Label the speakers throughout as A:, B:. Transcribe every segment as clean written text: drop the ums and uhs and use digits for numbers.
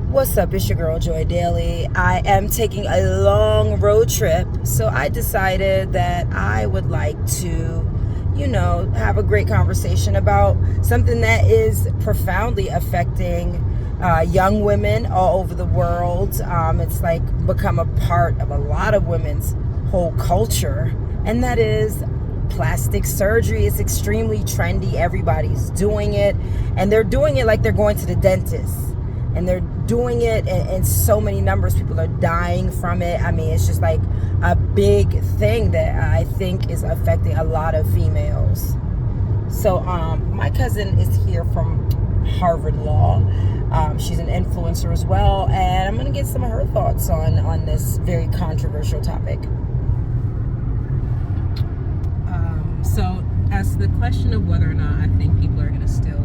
A: What's up? It's your girl Joy Daly. I am taking a long road trip, so I decided that I would like to, have a great conversation about something that is profoundly affecting young women all over the world. It's like become a part of a lot of women's whole culture, and that is plastic surgery. Is extremely trendy. Everybody's doing it, and they're doing it like they're going to the dentist. And they're doing it in so many numbers. People are dying from it. I mean, it's just like a big thing that I think is affecting a lot of females. So my cousin is here from Harvard Law. She's an influencer as well. And I'm going to get some of her thoughts on this very controversial topic.
B: So as the question of whether or not I think people are going to still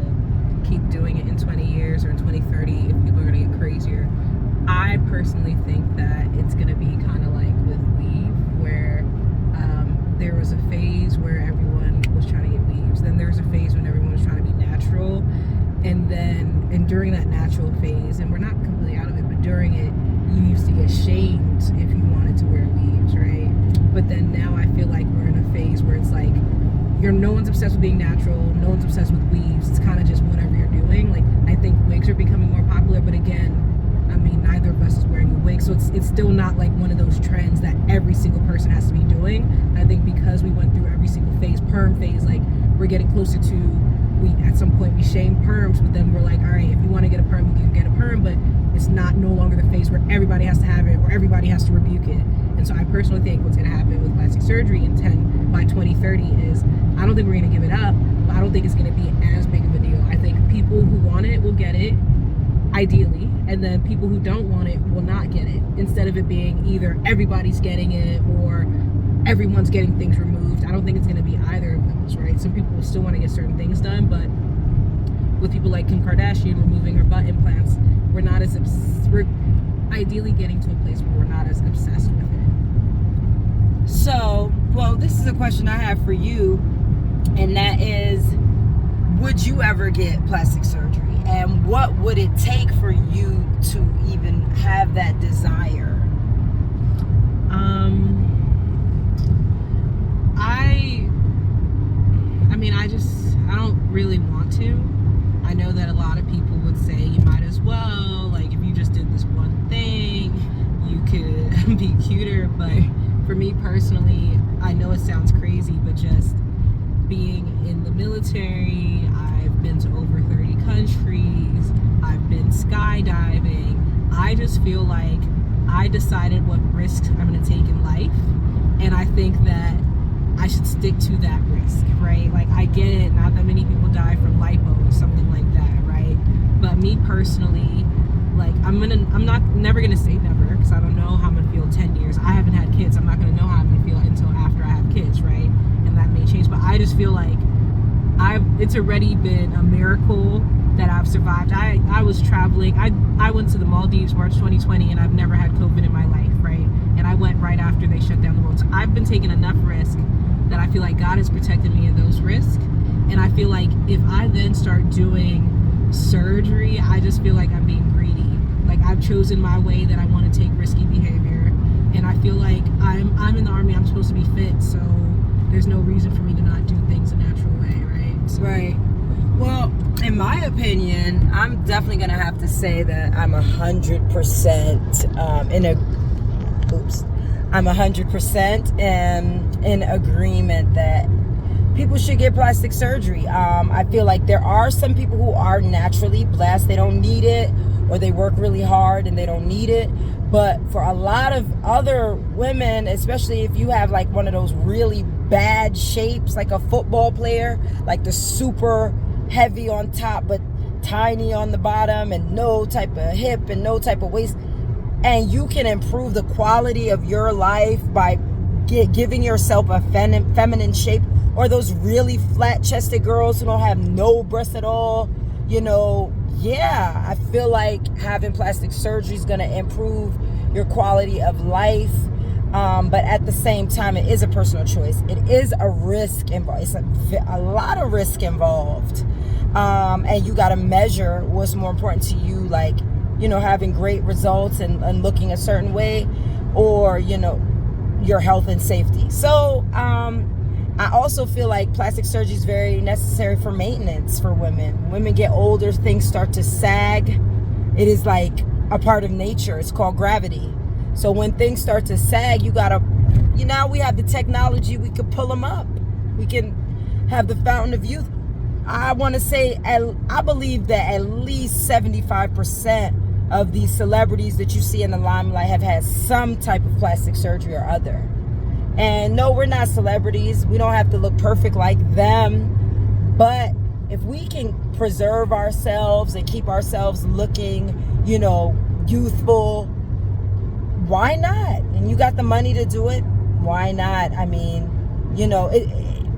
B: keep doing it in 20 years or in 2030, if people are going to get crazier, I personally think that it's going to be kind of like with weave, where there was a phase where everyone was trying to get weaves, then there was a phase when everyone was trying to be natural, and during that natural phase, and we're not completely out of it, but during it, you used to get shamed if you wanted to wear weaves, right? But then now I feel like we're in a phase where it's like no one's obsessed with being natural, no one's obsessed with weaves. It's kind of just whatever you're doing. Like, I think wigs are becoming more popular, but again, I mean, neither of us is wearing a wig, so it's still not like one of those trends that every single person has to be doing. I think because we went through every single phase, perm phase, like we're getting closer to, at some point we shamed perms, but then we're like, all right, if you want to get a perm, you can get a perm, but it's no longer the phase where everybody has to have it or everybody has to rebuke it. And so I personally think what's going to happen with plastic surgery by 2030 is, I don't think we're going to give it up, but I don't think it's going to be as big of a deal. I think people who want it will get it, ideally, and then people who don't want it will not get it, instead of it being either everybody's getting it or everyone's getting things removed. I don't think it's going to be either of those, right? Some people will still want to get certain things done, but with people like Kim Kardashian removing her butt implants, we're ideally getting to a place where we're not as obsessed with it.
A: So, well, this is a question I have for you, and that is, would you ever get plastic surgery? And what would it take for you to even have that desire?
B: I don't really want to. I know that a lot of people would say you might as well, like if you just did this one thing, you could be cuter, but for me personally, I know it sounds crazy, but just being in the military, I've been to over 30 countries, I've been skydiving, I just feel like I decided what risks I'm going to take in life, and I think that I should stick to that risk, right? Like, I get it, not that many people die from lipo or something like that, right? But me personally, like, never gonna say never, because I don't know how I'm gonna feel 10 years. I haven't had kids. I'm not gonna know how I'm gonna feel until after I have kids, right? And that may change, but I just feel like it's already been a miracle that I've survived. I was traveling. I went to the Maldives March 2020, and I've never had COVID in my life, right? And I went right after they shut down the world. So I've been taking enough risk that I feel like God has protected me in those risks. And I feel like if I then start doing surgery, I just feel like I'm being greedy. Like, I've chosen my way that I want to take risky behavior. And I feel like I'm in the Army, I'm supposed to be fit, so there's no reason for me to not do things a natural way, right? So,
A: right. Well, in my opinion, I'm definitely going to have to say that I'm 100% in agreement that people should get plastic surgery. I feel like there are some people who are naturally blessed. They don't need it, or they work really hard and they don't need it. But for a lot of other women, especially if you have like one of those really bad shapes, like a football player, like the super heavy on top but tiny on the bottom, and no type of hip and no type of waist, and you can improve the quality of your life by giving yourself a feminine shape, or those really flat-chested girls who don't have no breasts at all, I feel like having plastic surgery is going to improve your quality of life. But at the same time, it is a personal choice. It is a risk involved. It's a lot of risk involved. And you got to measure what's more important to you, like having great results and looking a certain way, or, your health and safety. So, I also feel like plastic surgery is very necessary for maintenance for women. Women get older, things start to sag. It is like a part of nature. It's called gravity. So when things start to sag, now we have the technology, we could pull them up. We can have the fountain of youth. I want to say, I believe that at least 75% of these celebrities that you see in the limelight have had some type of plastic surgery or other. And no, we're not celebrities. We don't have to look perfect like them. But if we can preserve ourselves and keep ourselves looking, youthful, why not? And you got the money to do it, why not? I mean,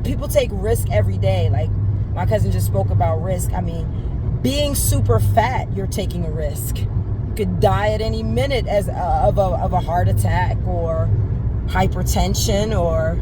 A: people take risk every day. Like my cousin just spoke about risk. I mean, being super fat, you're taking a risk. You could die at any minute of a heart attack or hypertension or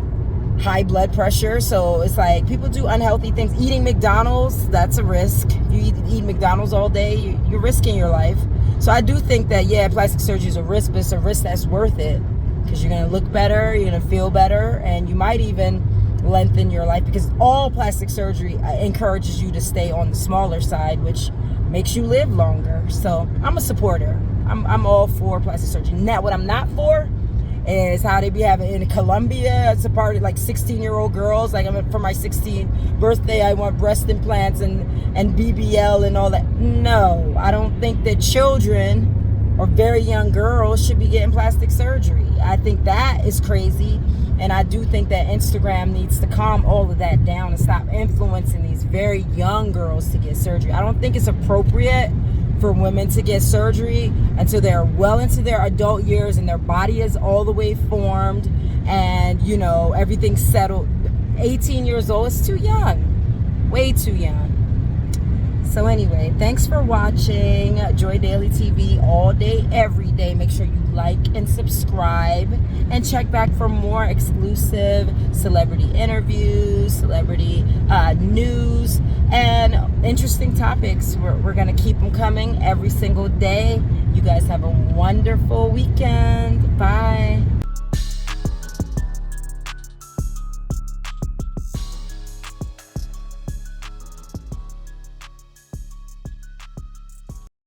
A: high blood pressure. So it's like people do unhealthy things. Eating McDonald's, that's a risk. If you eat McDonald's all day, you're risking your life. So I do think that, plastic surgery is a risk, but it's a risk that's worth it, because you're going to look better, you're going to feel better, and you might even lengthen your life, because all plastic surgery encourages you to stay on the smaller side, which makes you live longer. So I'm a supporter. I'm all for plastic surgery. Now, what I'm not for is how they be having in Colombia. It's a party like 16-year-old girls. Like, for my 16th birthday, I want breast implants and BBL and all that. No, I don't think that children or very young girls should be getting plastic surgery. I think that is crazy. And I do think that Instagram needs to calm all of that down and stop influencing these very young girls to get surgery. I don't think it's appropriate for women to get surgery until they're well into their adult years and their body is all the way formed and, everything's settled. 18 years old is too young, way too young. So anyway, thanks for watching Joy Daily TV all day, every day. Make sure you like and subscribe and check back for more exclusive celebrity interviews, celebrity news, and interesting topics. We're going to keep them coming every single day. You guys have a wonderful weekend. Bye.